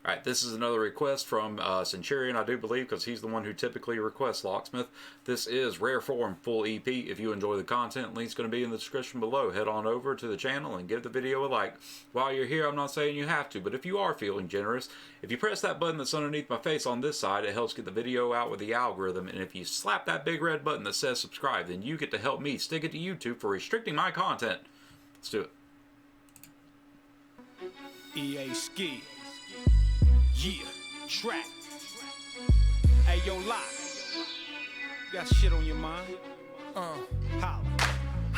Alright, this is another request from Centurion, I do believe, because he's the one who typically requests Locksmith. This is Rare Form Full EP. If you enjoy the content, link's going to be in the description below. Head on over to the channel and give the video a like. While you're here, I'm not saying you have to, but if you are feeling generous, if you press that button that's underneath my face on this side, it helps get the video out with the algorithm. And if you slap that big red button that says subscribe, then you get to help me stick it to YouTube for restricting my content. Let's do it. EA Ski. Yeah, track. Hey, yo, Lock. You got shit on your mind? Holla.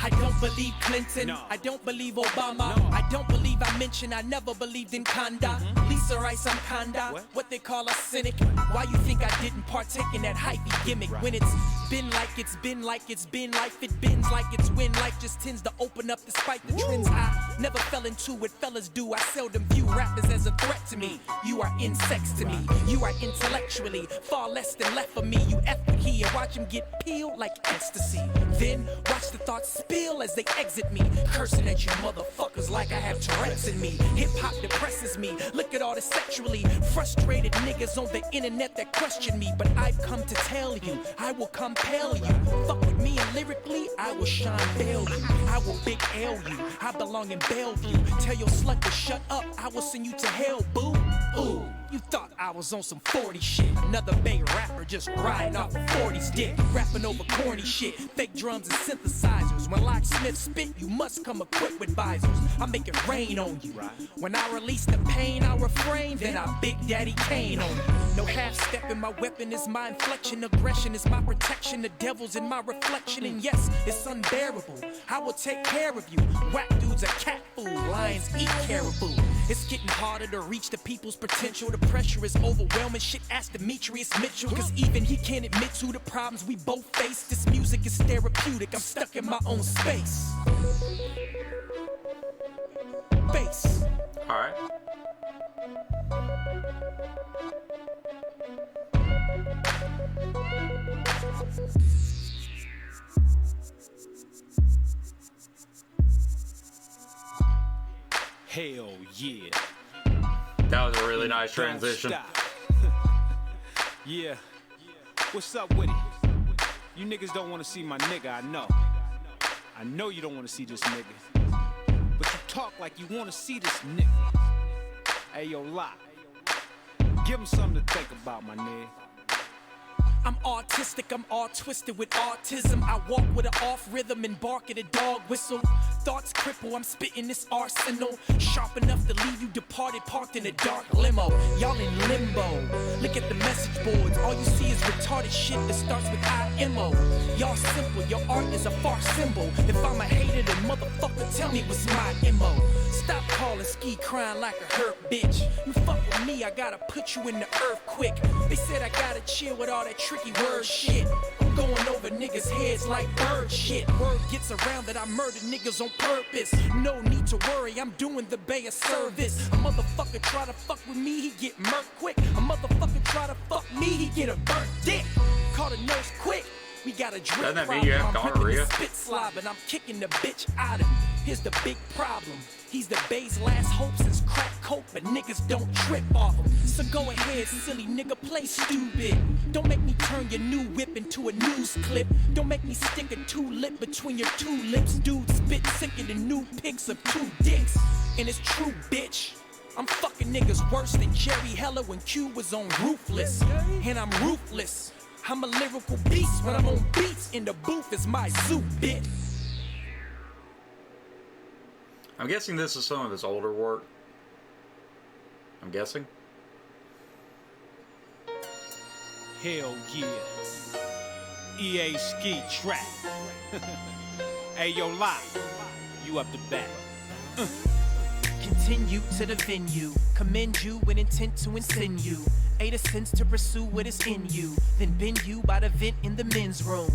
I don't believe Clinton, No. I don't believe Obama, No. I don't believe I mentioned I never believed in Conda. Lisa Rice, I'm Conda, what they call a cynic. Why you think I didn't partake in that hypey gimmick? When it's been like it's been like it's been, life it bends like it's when life just tends to open up despite the trends. I never fell into what fellas do, I seldom view rappers as a threat to me. You are insects to me, you are intellectually far less than left for me. You F with he and watch him get peeled like ecstasy. Then watch the thoughts spill as they exit me, cursing at you motherfuckers like I have Tourette's in me. Hip-hop depresses me, look at all the sexually frustrated niggas on the internet that question me. But I've come to tell you, I will compel you. Fuck with me and lyrically, I will shine bail you. I will big L you, I belong in Bellevue. Tell your slut to shut up, I will send you to hell, boo. Ooh, you thought I was on some 40 shit. Another Bay rapper just riding off a 40's dick, rapping over corny shit, fake drums and synthesizers. When Locksmith spit, you must come equipped with visors. I make it rain on you. When I release the pain, I refrain, then I Big Daddy Kane on you. No half step in my weapon is my inflection. Aggression is my protection. The devil's in my reflection, and yes, it's unbearable. I will take care of you. Whack dudes are cat food. Lions eat caribou. It's getting harder to reach the people's potential. The pressure is overwhelming. Shit, ask Demetrius Mitchell, cause even he can't admit to the problems we both face. This music is therapeutic. I'm stuck in my own space. Bass. Alright. Hell yeah. That was a really nice transition. Don't stop. Yeah. What's up with it? You niggas don't want to see my nigga, I know. I know you don't want to see this nigga. But you talk like you want to see this nigga. Hey, yo, Lock. Give him something to think about, my nigga. I'm autistic, I'm all twisted with autism. I walk with an off rhythm and bark at a dog whistle. Thoughts cripple, I'm spitting this arsenal, sharp enough to leave you departed, parked in a dark limo. Y'all in limbo, look at the message boards. All you see is retarded shit that starts with IMO. Y'all simple, your art is a far symbol. If I'm a hater, then motherfucker, tell me what's my MO. Stop calling ski crying like a hurt bitch. You fuck with me, I gotta put you in the earth quick. They said I gotta chill with all that tricky word shit. I'm going over niggas' heads like bird shit. Word gets around that I murder niggas on purpose. No need to worry, I'm doing the Bay a service. A motherfucker try to fuck with me, he get murked quick. A motherfucker try to fuck me, he get a burnt dick. Call the nurse quick. We got a drip Doesn't that mean problem. you have I'm gonorrhea? ripping the spit slob and I'm kicking the bitch out of him. Here's the big problem. He's the Bay's last hope since crack coke, but niggas don't trip off him. So go ahead, silly nigga, play stupid. Don't make me turn your new whip into a news clip. Don't make me stick a two-lip between your two lips. Dude spit sicker than new pics of two dicks. And it's true, bitch. I'm fucking niggas worse than Jerry Heller when Q was on Ruthless. And I'm ruthless. I'm a lyrical beast when I'm on beats. In the booth is my zoo, bitch. I'm guessing this is some of his older work. I'm guessing. Hell yeah. EA Ski track. Hey, yo, Lock. You up to bat. Continue to the venue, commend you with intent to insinue. Aid a sense to pursue what is in you, then bend you by the vent in the men's room.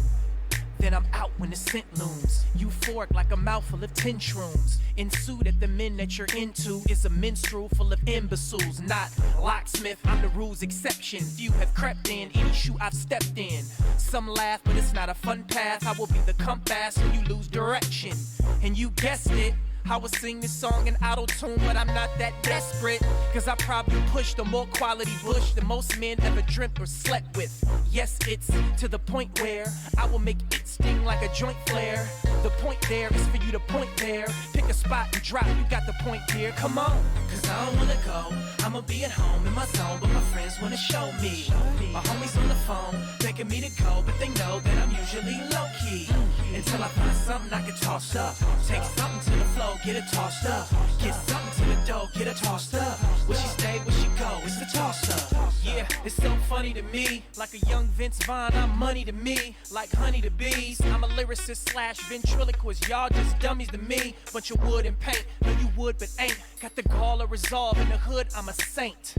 Then I'm out when the scent looms, euphoric like a mouthful of 10 shrooms. Ensued at the men that you're into is a minstrel full of imbeciles, not Locksmith. I'm the rule's exception. Few have crept in any shoe I've stepped in. Some laugh, but it's not a fun path. I will be the compass when you lose direction. And you guessed it, I would sing this song in auto-tune, but I'm not that desperate. Cause I probably pushed a more quality bush than most men ever dreamt or slept with. Yes, it's to the point where I will make it sting like a joint flare. The point there is for you to point there. Pick a spot and drop, you got the point here, come on. Cause I don't wanna go, I'ma be at home in my zone, but my friends wanna show me. My homies on the phone, begging me to go, but they know that I'm usually low-key. Until I find something I can toss up. Take something to the flow, get it tossed up. Get something to the dough, get it tossed up. Will she stay, will she go, it's the toss-up. Yeah, it's so funny to me. Like a young Vince Vaughn, I'm money to me. Like honey to bees, I'm a lyricist slash ventriloquist. Y'all just dummies to me. Bunch of wood and paint, know you would but ain't. Got the gall of resolve, in the hood I'm a saint.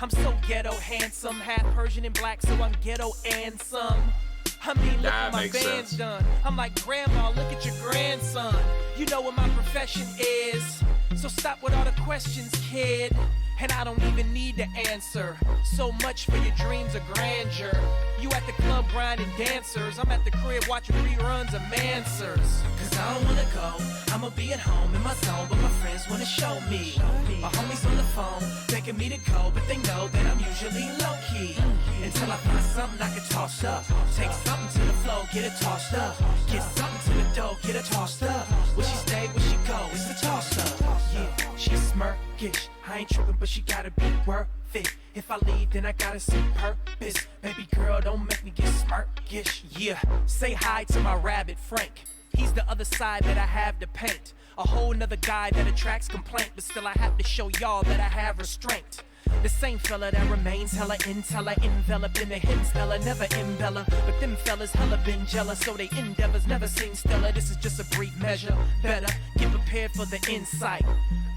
I'm so ghetto handsome, half Persian and black, so I'm ghetto and some. I mean, look what my band's done. I'm like, grandma, look at your grandson. You know what my profession is, so stop with all the questions, kid. And I don't even need the answer. So much for your dreams of grandeur. You at the club grinding dancers, I'm at the crib watching reruns of Mansers. Cause I don't wanna go, I'ma be at home in my zone, but my friends wanna show me. My homies on the phone, begging me to go, but they know that I'm usually low-key. Until I find something I can toss up. Take something to the flow, get it tossed up. Get something to the dough, get it tossed up. Will she stay, will she go, it's the toss-up. Yeah, she's smirkish, I ain't tripping, but she gotta be worth it. If I leave, then I gotta see purpose. Baby girl, don't make me get smirkish. Yeah, say hi to my rabbit Frank. He's the other side that I have to paint. A whole nother guy that attracts complaint, but still I have to show y'all that I have restraint. The same fella that remains hella intella, enveloped in the hymns, Ella, never embella. But them fellas hella been jealous, so they endeavors never seem stellar. This is just a brief measure. Better get prepared for the insight.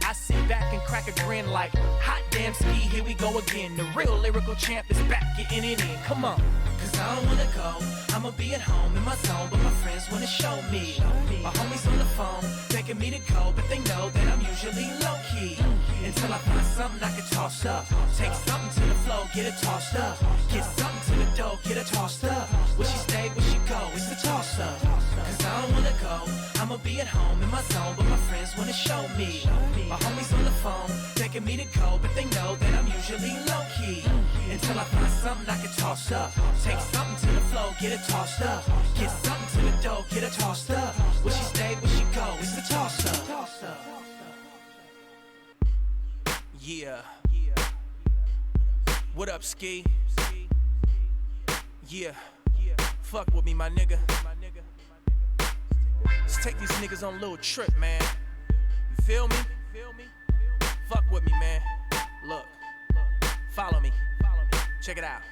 I sit back and crack a grin like, hot damn ski, here we go again. The real lyrical champ is back, getting it in, come on. Cause I don't wanna go, I'ma be at home in my zone, but my friends wanna show me. My homies on the phone, begging me to go, but they know that I'm usually low-key. Until I find something I can toss up. Take something to the flow, get it tossed up. Get something to the dough, get it tossed up. Will she stay, will she go, it's the toss-up. Cause I don't wanna go, I'ma be at home in my zone, but my friends wanna show me. My homies on the phone, begging me to go, but they know that I'm usually low-key. Until I find something I can toss up. Take something to the flow, get it tossed up. Get something to the dough, get it tossed up. Will she stay, will she go, it's the toss-up. Yeah. What up, Ski? Yeah. Fuck with me, my nigga. Let's take these niggas on a little trip, man. You feel me? Fuck with me, man. Look. Follow me. Check it out.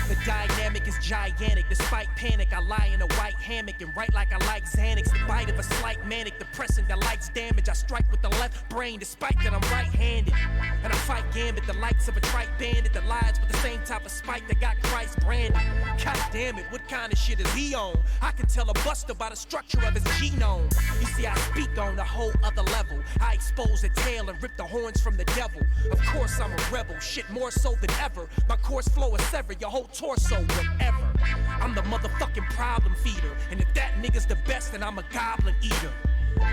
The dynamic is gigantic. Despite panic, I lie in a white hammock and write like I like Xanax. The bite of a slight manic depressing that likes damage. I strike with the left brain despite that I'm right-handed. And I fight gambit, the likes of a trite bandit that lies with the same type of spite that got Christ branded. God damn it, what kind of shit is he on? I can tell a buster by the structure of his genome. You see, I speak on a whole other level. I expose the tail and rip the horns from the devil. Of course I'm a rebel, shit more so than ever. My course flow is severed, your whole torso, whatever. I'm the motherfucking problem feeder. And if that nigga's the best, then I'm a goblin eater.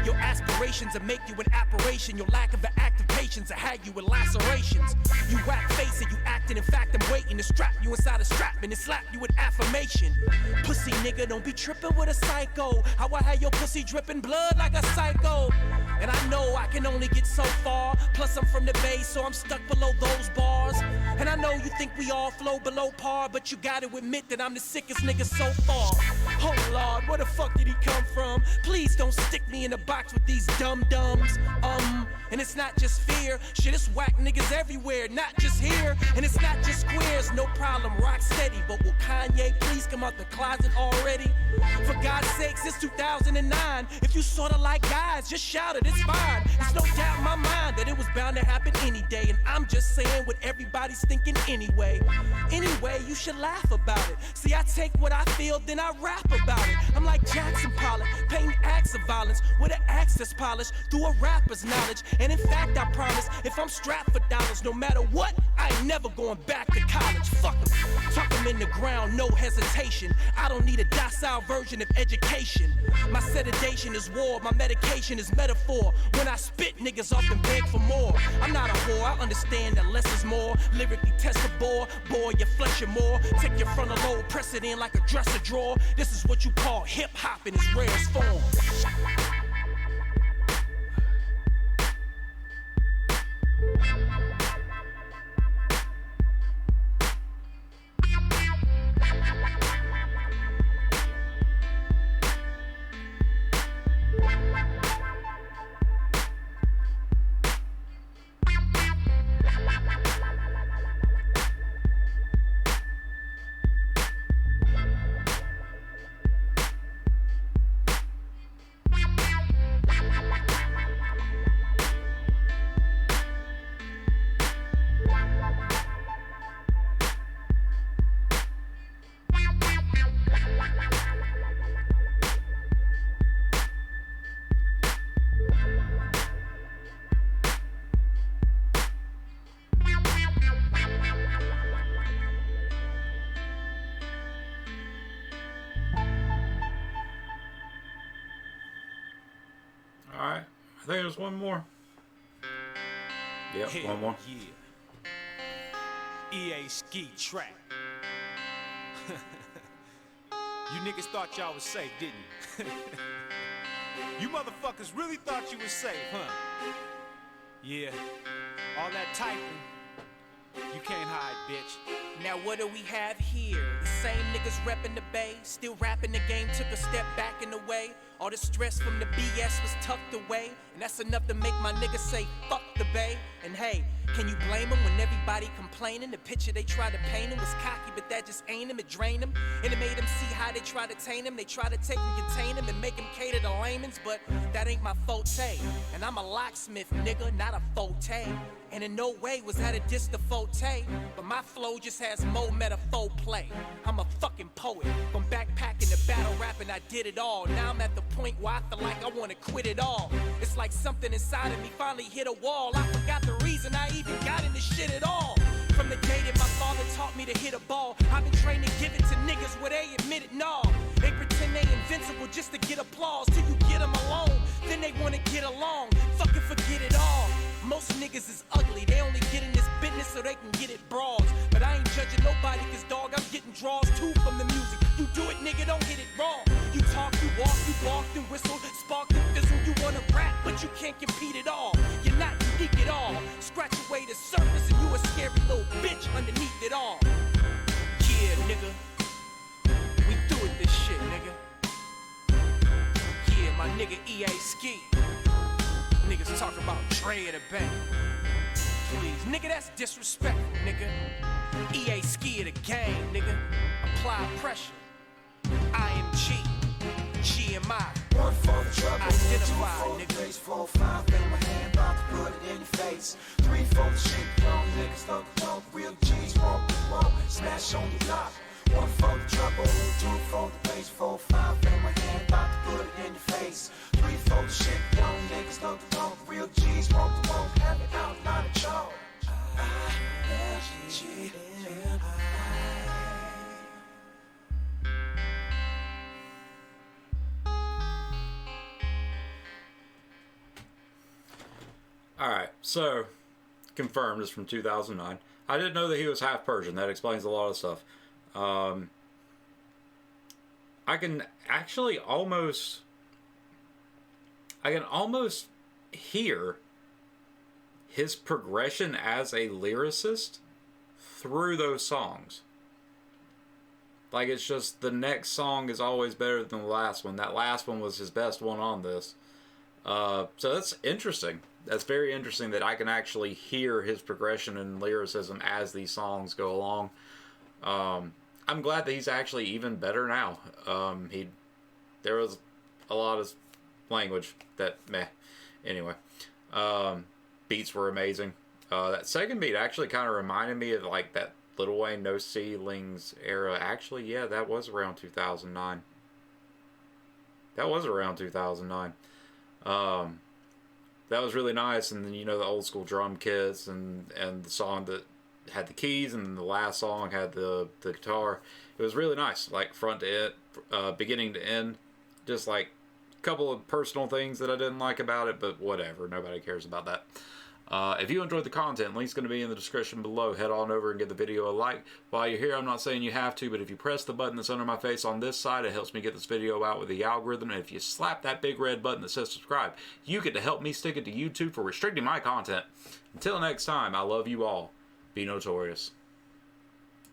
Your aspirations will make you an apparition. Your lack of the active patience will have you with lacerations. You whack face it, you acting. In fact, I'm waiting to strap you inside a strap and then slap you with affirmation. Pussy nigga, don't be tripping with a psycho. How I have your pussy dripping blood like a psycho. And I know I can only get so far. Plus I'm from the Bay, so I'm stuck below those bars. And I know you think we all flow below par, but you gotta admit that I'm the sickest nigga so far. Oh Lord, where the fuck did he come from? Please don't stick me in a box with these dum-dums. And it's not just fear. Shit, it's whack niggas everywhere, not just here. And it's not just squares, no problem, rock steady. But will Kanye please come out the closet already? For God's sakes, it's 2009. If you sorta like guys, just shout it, it's fine. There's no doubt in my mind that it was bound to happen any day. And I'm just saying what everybody's thinking anyway. Anyway, you should laugh about it. See, I take what I feel, then I rap about it. I'm like Jackson Pollock, painting acts of violence with an axe that's polished through a rapper's knowledge. And in fact, I promise If I'm strapped for dollars, no matter what, I ain't never going back to college. Fuck 'em. Tuck 'em in the ground, no hesitation. I don't need a docile version of education. My sedation is war, my medication is metaphor. When I spit, niggas often beg for more. I'm not a whore, I understand that less is more. Lyrically test the bore, boy, your flesh and more. Take your frontal lobe, press it in like a dresser drawer. This is what you call hip-hop in its rarest form. Alright, I think there's one more. Yep, Hell one more. Yeah. EA ski track. You niggas thought y'all was safe, didn't you? You motherfuckers really thought you was safe, huh? Yeah. All that typing, you can't hide, bitch. Now what do we have here? The same niggas reppin' the bay, still rapping the game, took a step back in the way. All the stress from the BS was tucked away, and that's enough to make my niggas say fuck the bay. And hey, can you blame them when everybody complaining? The picture they tried to paint him was cocky, but that just ain't him. It drained him, and it made him see how they try to taint him. They try to take and contain him and make him cater to layman's, but that ain't my forte. And I'm a locksmith, nigga, not a forte. And in no way was that a diss to forte, but my flow just has more metaphor play. I'm a fucking poet, from backpacking to battle rapping, I did it all. Now I'm at the point where I feel like I wanna quit it all. It's like something inside of me finally hit a wall. I forgot the reason I even got into shit at all. From the day that my father taught me to hit a ball, I've been trained to give it to niggas where they admit it, nah. They pretend they invincible just to get applause. Till you get them alone, then they wanna get along. Fucking forget it all. Most niggas is ugly, they only get in this business so they can get it broads. But I ain't judging nobody, cause dog, I'm getting draws too from the music. You do it, nigga, don't hit it wrong. You talk, you walk, you bark and whistle, spark and fizzle. You wanna rap, but you can't compete at all. You're not unique at all. Scratch away the surface and you a scary little bitch underneath it all. Yeah, nigga, we through with this shit, nigga. Yeah, my nigga EA Ski. Niggas talk about Dre at a bank. Please, nigga, that's disrespectful, nigga. EA Ski of the game, nigga. Apply pressure. IMG, GMI. One for the trouble, Identify, 2 for the nigga. face, 4, 5, in my hand, about to put it in your face. 3 for the shit, young niggas don't talk, real G's won't smash on the block. 1 for the trouble, 2 for the face, 4, 5, in my hand, about to put it in your face. 3 for the shit, young niggas don't talk, real G's won't have it out, not a chalk. Alright, so, confirmed, is from 2009. I didn't know that he was half Persian. That explains a lot of stuff. I can actually almost hear his progression as a lyricist through those songs. Like, it's just the next song is always better than the last one. That last one was his best one on this. So that's interesting. That's very interesting that I can actually hear his progression and lyricism as these songs go along. I'm glad that he's actually even better now. There was a lot of language that meh. Anyway, beats were amazing. That second beat actually kind of reminded me of like that Lil Wayne No Ceilings era. Actually, yeah, that was around 2009. That was around 2009. that was really nice. And then, you know, the old school drum kits and the song that had the keys, and then the last song had the guitar. It was really nice, like front to end, beginning to end. Just like a couple of personal things that I didn't like about it, but whatever, nobody cares about that. If you enjoyed the content, link's going to be in the description below. Head on over and give the video a like. While you're here, I'm not saying you have to, but if you press the button that's under my face on this side, it helps me get this video out with the algorithm. And if you slap that big red button that says subscribe, you get to help me stick it to YouTube for restricting my content. Until next time, I love you all. Be notorious.